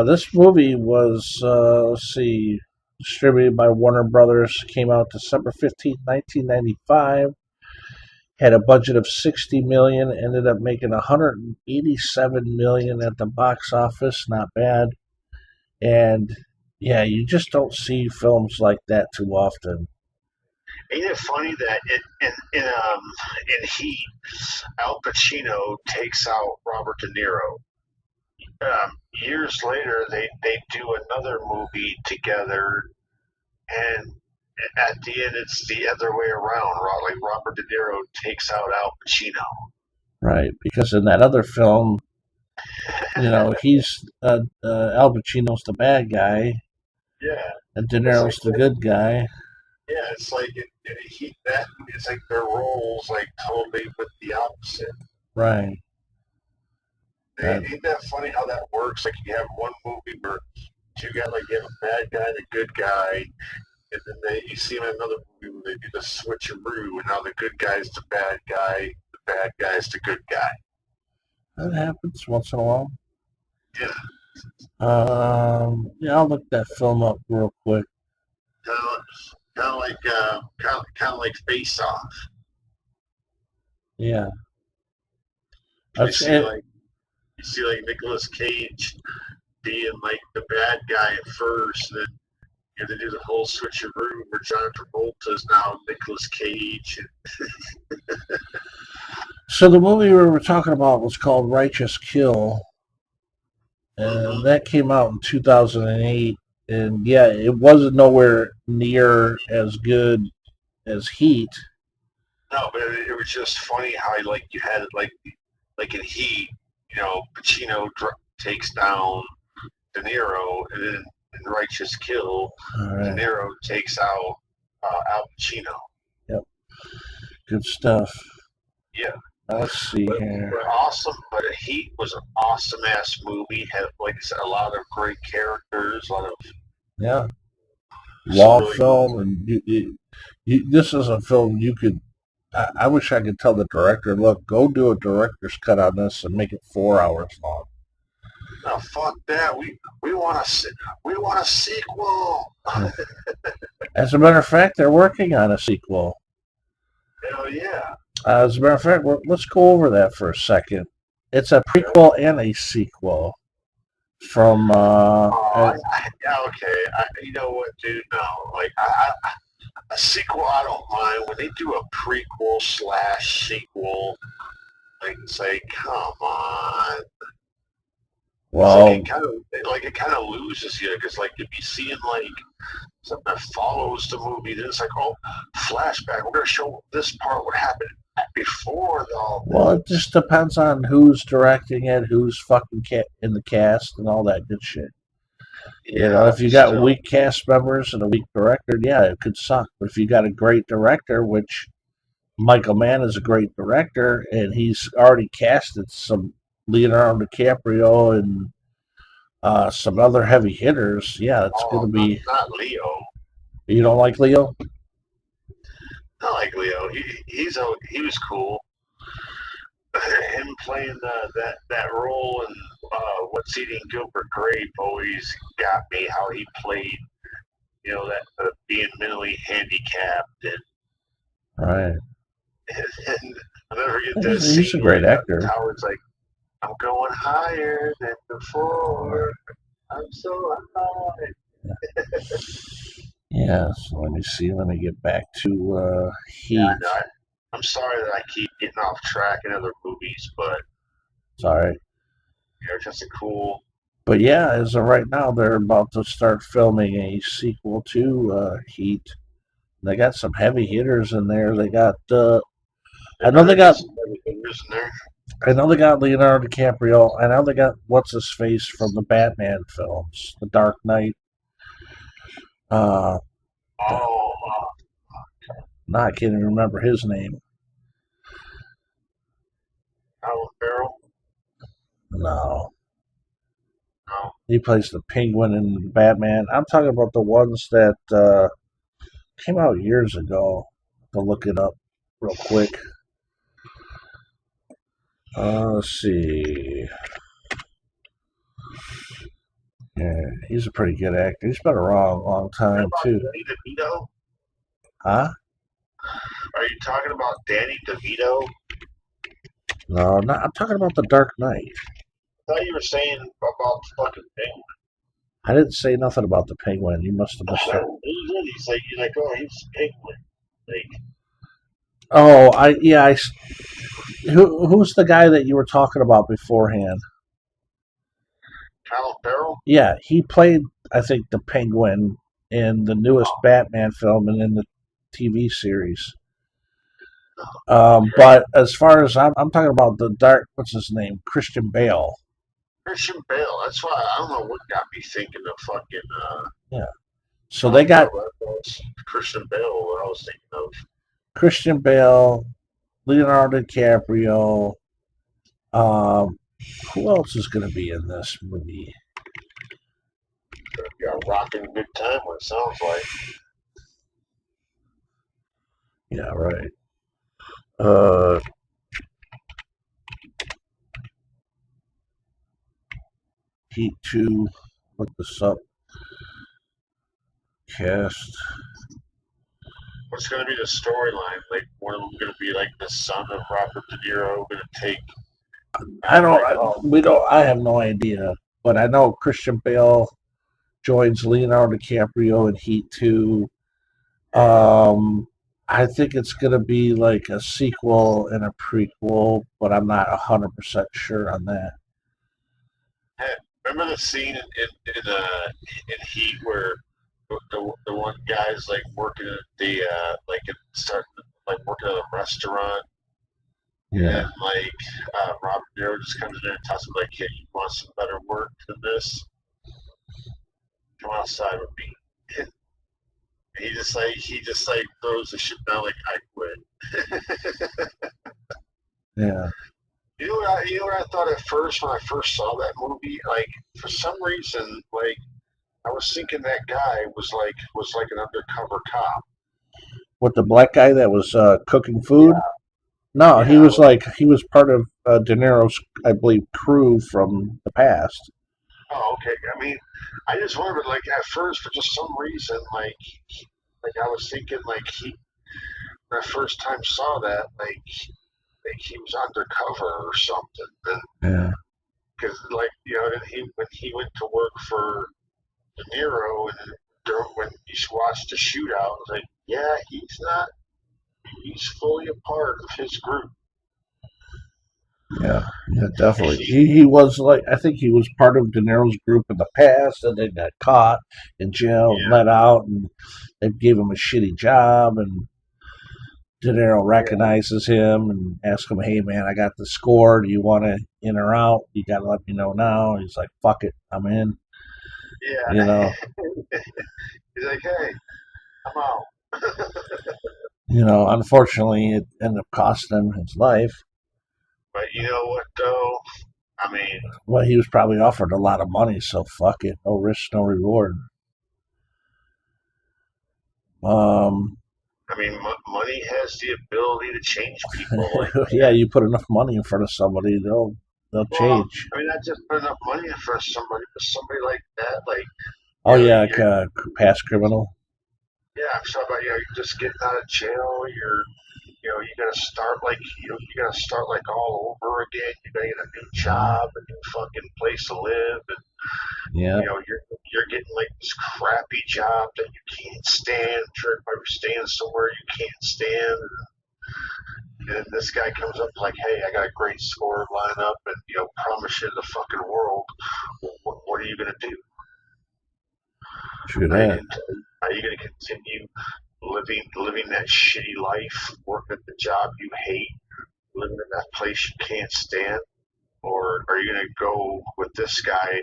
This movie was, let's see, distributed by Warner Brothers. Came out December 15th, 1995. Had a budget of $60 million. Ended up making $187 million at the box office. Not bad. And yeah, you just don't see films like that too often. Ain't it funny that in Heat, Al Pacino takes out Robert De Niro. Years later, they do another movie together, and at the end, it's the other way around. Like Robert De Niro takes out Al Pacino. Right, because in that other film, he's Al Pacino's the bad guy. Yeah. And De Niro's the good guy. Yeah, it's like it's like their roles like totally with the opposite. Right. Ain't that funny how that works? Like you have one movie where you have a bad guy and a good guy, and then you see in another movie where they do the switcheroo, and now the good guy's the bad guy, the bad guy's the good guy. That happens once in a while. Yeah. I'll look that film up real quick. Kind of like Face Off. Yeah. You see like Nicolas Cage being like the bad guy at first, and then you have to do the whole switcheroo where John Travolta is now Nicolas Cage. So the movie we were talking about was called Righteous Kill, and that came out in 2008. And yeah, it wasn't nowhere near as good as Heat. No, but it was just funny how like you had like in Heat, Pacino takes down De Niro, and then in Righteous Kill, All De right. Niro takes out Al Pacino. Yep. Good stuff. Yeah, Let's see here. but awesome. But Heat was an awesome ass movie. Had, like I said, a lot of great characters, a lot of Yeah. some Law really good. film, and this is a film you could. I wish I could tell the director, look, go do a director's cut on this and make it 4 hours long. No, fuck that. We want a sequel. As a matter of fact, they're working on a sequel. Hell yeah. As a matter of fact, let's go over that for a second. It's a prequel and a sequel from. Yeah, okay. You know what, dude? No, like a sequel, I don't mind. When they do a prequel slash sequel, like say, come on. It's Well, like it kind of loses you because like if you seeing like something that follows the movie, then it's like, oh, flashback. We're gonna show this part what happened before all well, this. it just depends on who's directing it, who's fucking in the cast, and all that good shit. Yeah, If you got still. weak cast members and a weak director, yeah, it could suck. But if you got a great director, which Michael Mann is a great director, and he's already casted some Leonardo DiCaprio and some other heavy hitters, yeah, it's going to Oh, be. not Leo. You don't like Leo? Not like Leo. He was cool. Him playing that role and What's Eating Gilbert Grape always got me. How he played, that being mentally handicapped Right. and I'll never forget that He's a scene where great actor. Howard's like, "I'm going higher than before. I'm so high." Yeah, so let me see. Let me get back to Yeah, Heat. I'm sorry that I keep getting off track in other movies, but Sorry. just a cool. But yeah, as of right now, they're about to start filming a sequel to Heat. They got some heavy hitters in there. They got They I know they better get got some heavy hitters in there. I know they got Leonardo DiCaprio. I know they got what's his face from the Batman films, The Dark Knight. Uh, Oh, no, I can't even remember his name. Colin Farrell. No, No, he plays the Penguin in Batman. I'm talking about the ones that came out years ago. To look it up real quick. Let's see. Yeah, he's a pretty good actor. He's been around a long what time about too. Danny DeVito? Huh? Are you talking about Danny DeVito? No, not, I'm talking about the Dark Knight. I thought you were saying about fucking Penguin. I didn't say nothing about the Penguin. You must have missed it. He's like, you're like, oh, he's Penguin. Like, Oh, who's the guy that you were talking about beforehand? Colin Farrell? Yeah, he played, I think, the Penguin in the newest Batman film and in the TV series. Okay. But as far as I'm talking about the dark, what's his name? Christian Bale. Christian Bale. That's why I don't know what got me thinking of fucking Yeah. So they Colin got Farrell. That was Christian Bale. What I was thinking of. Christian Bale, Leonardo DiCaprio. Um, who else is going to be in this movie? Yeah, rocking good time. What it sounds like. Yeah, right. Uh, Heat 2. Look this up. Cast. What's going to be the storyline? Like, one of them going to be like the son of Robert De Niro, going to take. I don't. Like, oh, We don't. I have no idea. But I know Christian Bale joins Leonardo DiCaprio in Heat 2. I think it's going to be like a sequel and a prequel, but I'm not 100% sure on that. hey, remember the scene in Heat where the one guy's like working at the like in working at a restaurant, and Yeah. then like Robert De Niro just comes in and tells him like, "Hey, you want some better work than this? Come outside with me." And he just like throws the shit down like, "I quit." Yeah. You know what I thought at first when I first saw that movie? Like for some reason, like I was thinking that guy was like an undercover cop. With the black guy that was cooking food? Yeah, No, yeah. he was part of De Niro's, I believe, crew from the past. Oh, okay. I mean, I just remember like at first for just some reason, like I was thinking like when I first time saw that like he was undercover or something. And Yeah. because like then when he went to work for De Niro and when he watched the shootout, I was like, yeah, he's fully a part of his group. Yeah, yeah, definitely. He was like, I think he was part of De Niro's group in the past, and then got caught in jail and Yeah, let out, and they gave him a shitty job, and De Niro yeah, recognizes him and asks him, "Hey, man, I got the score. Do you want to in or out? You got to let me know now." He's like, "Fuck it, I'm in." You yeah. know, He's like, hey, I'm out. Unfortunately, it ended up costing him his life. But you know what though? I mean, Well, he was probably offered a lot of money, so fuck it, no risk, no reward. Um, money has the ability to change people like yeah, that. you put enough money in front of somebody, they'll Well, change. I mean, not just put enough money in for somebody, but somebody like that, like Oh yeah, like, you're past criminal. yeah. I'm talking about you're just getting out of jail. You gotta start like you gotta start like all over again. You gotta get a new Yeah, job, a new fucking place to live, and yeah, you're getting like this crappy job that you can't stand. You're staying somewhere you can't stand, and this guy comes up like, "Hey, I got a great score lineup, and promise you the fucking world. What are you gonna do? true Are you that. gonna are you gonna continue living that shitty life, working at the job you hate, living in that place you can't stand, or are you gonna go with this guy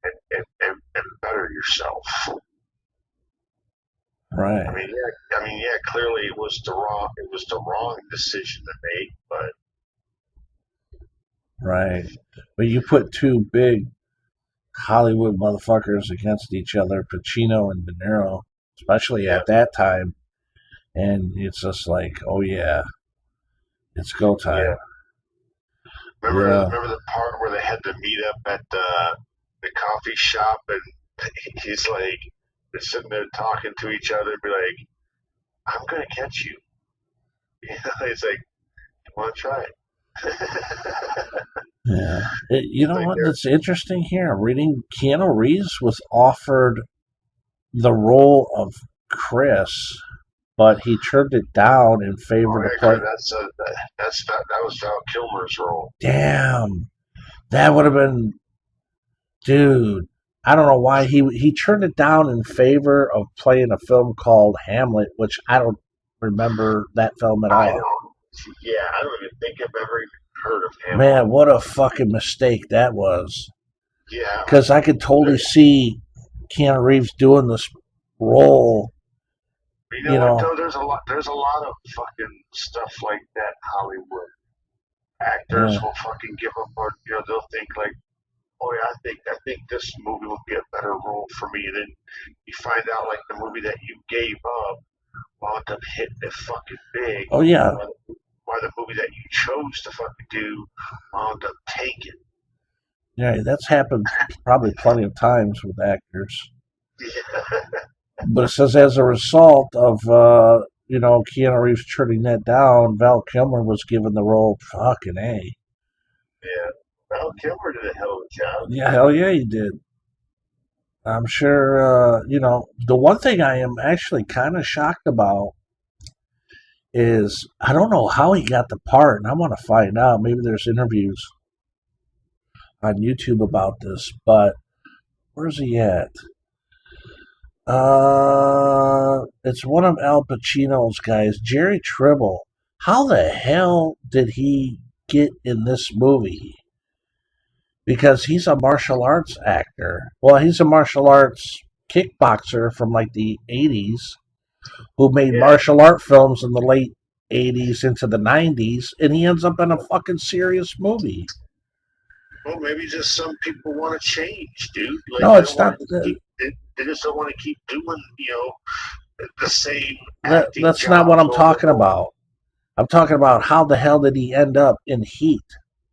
and better yourself?" Right, Yeah. Clearly, it was the wrong decision to make, but right. But you put two big Hollywood motherfuckers against each other, Pacino and De Niro, especially yeah, at that time, and it's just like, oh yeah, it's go time. yeah. You Remember, know, remember the part where they had to meet up at the coffee shop, and he's like, they're sitting there talking to each other, and be like, "I'm gonna catch you." He's like, "You want to try it?" yeah. You He's know like, what? "There." That's interesting here. I'm reading Keanu Reeves was offered the role of Chris, but he turned it down in Oh favor to yeah, play. that was Val Kilmer's role. Damn, that would have been, dude. I don't know why he turned it down in favor of playing a film called Hamlet, which I don't remember that film at I all. don't. Yeah, I don't even think I've ever even heard of Hamlet. Man, what a fucking mistake that was. Yeah, Because I could totally see Keanu Reeves doing this role. you know You what know, though? There's a lot of fucking stuff like that in Hollywood. Actors yeah. will fucking give up on, they'll think like, oh yeah, I think this movie would be a better role for me. And then you find out like the movie that you gave up wound up hitting it fucking big, Oh yeah, while the movie that you chose to fucking do wound up taking. yeah. That's happened probably plenty of times with actors. But it says as a result of Keanu Reeves turning that down, Val Kilmer was given the role. Fucking a. Yeah, Val Kilmer did a hell of a job. Yeah, hell yeah, he did. I'm sure. The one thing I am actually kind of shocked about is I don't know how he got the part, and I want to find out. Maybe there's interviews on YouTube about this, but where's he at? It's one of Al Pacino's guys, Jerry Tribble. how the hell did he get in this movie? Because he's a martial arts actor. Well, he's a martial arts kickboxer from like the 80s who made Yeah. martial art films in the late 80s into the 90s, and he ends up in a fucking serious movie. Well, maybe just some people want to change, dude. Like No, they it's don't want not. to keep. They just don't want to keep doing, the same acting That's not what jobs I'm over and talking over. about. I'm talking about how the hell did he end up in Heat?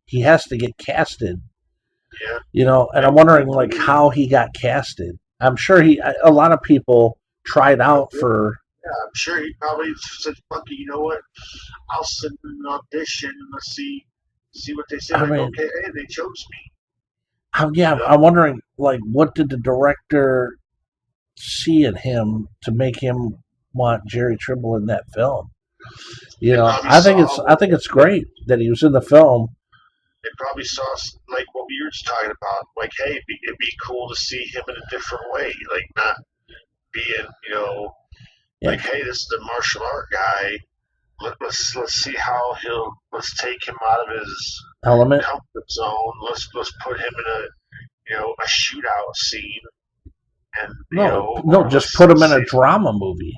He has to get casted, Yeah. and I'm Maybe, wondering like how he got casted. I'm sure a lot of people tried out for. yeah, I'm sure he probably said, "Fuck it, you know what? I'll send them an audition and let's see what they say." I Like, mean, okay, hey, they chose me. yeah, You know? I'm wondering like what did the director see in him to make him want Jerry Trimble in that film? They probably I think saw it's great that he was in the film. they probably saw like what we were just talking about. Like, hey, it'd be cool to see him in a different way. Like, not being, Yeah, like, hey, this is the martial art guy. Let's see how let's take him out of his element. comfort zone. Let's put him in a shootout scene, and No, or just put him let's in a see, drama movie.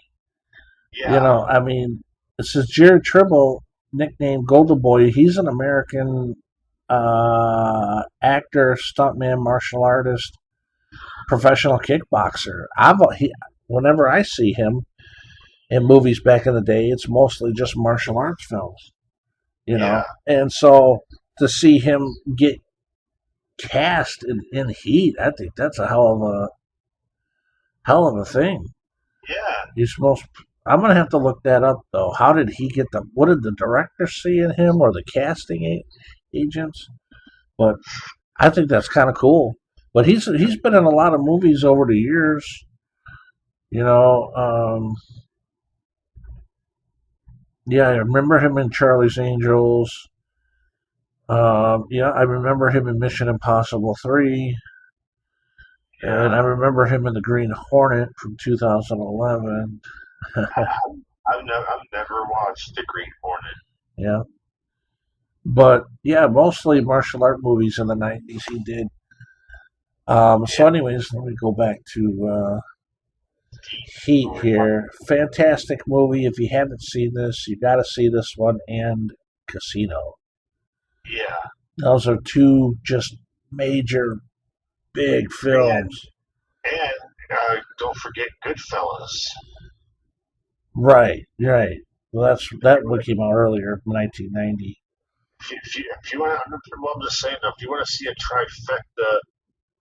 yeah, I mean, it says Jared Tribble, nicknamed Golden Boy. He's an American actor, stuntman, martial artist, professional kickboxer. Whenever I see him in movies back in the day, it's mostly just martial arts films. yeah, And so to see him get cast in Heat, I think that's a hell of a thing. yeah. He's most. I'm gonna have to look that up though. How did he get the? What did the director see in him, or the casting agents? But I think that's kind of cool. But he's been in a lot of movies over the years. You know, yeah, I remember him in Charlie's Angels. Yeah, I remember him in Mission Impossible 3, and Yeah. I remember him in The Green Hornet from 2011. I've never watched The Green Hornet. Yeah, but yeah, mostly martial art movies in the 90s he did. So, Yeah. anyways, let me go back to Heat here. Fantastic movie. If you haven't seen this, you got to see this one and Casino. Yeah. Those are two just major, big And films. and don't forget Goodfellas. Right, right. Well, that one came out earlier, 1990. If you want to, well, I'm just saying, if you want to see a trifecta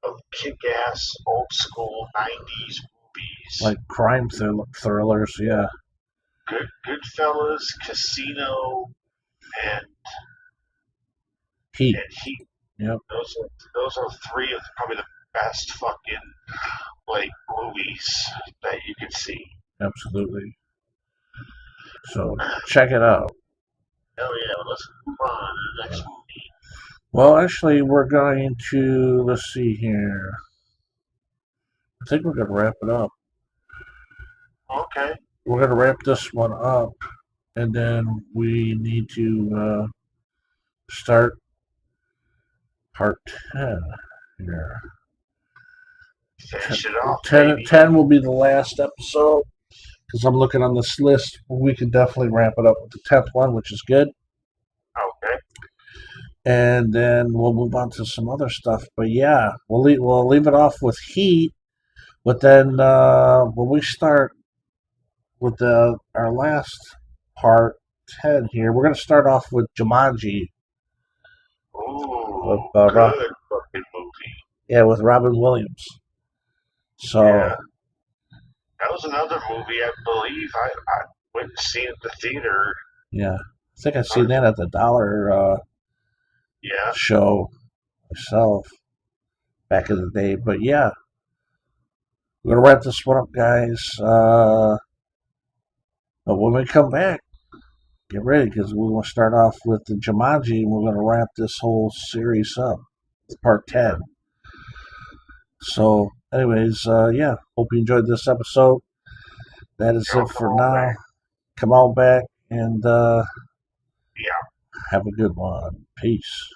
of kick-ass old school '90s movies, Like crime thrillers, yeah. Goodfellas, Casino, and Heat, and Heat. yep, Those are three of probably the best fucking like movies that you could see. absolutely. So, check it out. Hell yeah! Let's move on to the next movie. Well, actually, we're going to, let's see here. I think we're going to wrap it up. Okay. We're going to wrap this one up, and then we need to start part 10 here. Finish it off, 10, baby. 10 will be the last episode because I'm looking on this list. We can definitely wrap it up with the 10th one, which is good. Okay. And then we'll move on to some other stuff. But yeah, we'll leave it off with Heat. But then when we start with our last part 10 here, we're going to start off with Jumanji. With, Ooh, good fucking movie. yeah, with Robin Williams. So, Yeah. That was another movie I believe I went and seen at the theater. yeah, I think I've seen that at the Dollar Yeah. show myself back in the day. But yeah, we're going to wrap this one up, guys. But when we come back, get ready because we're going to start off with the Jumanji and we're going to wrap this whole series up with part 10. So, anyways, yeah, hope you enjoyed this episode. That is it for now. Come on back and Have a good one. Peace.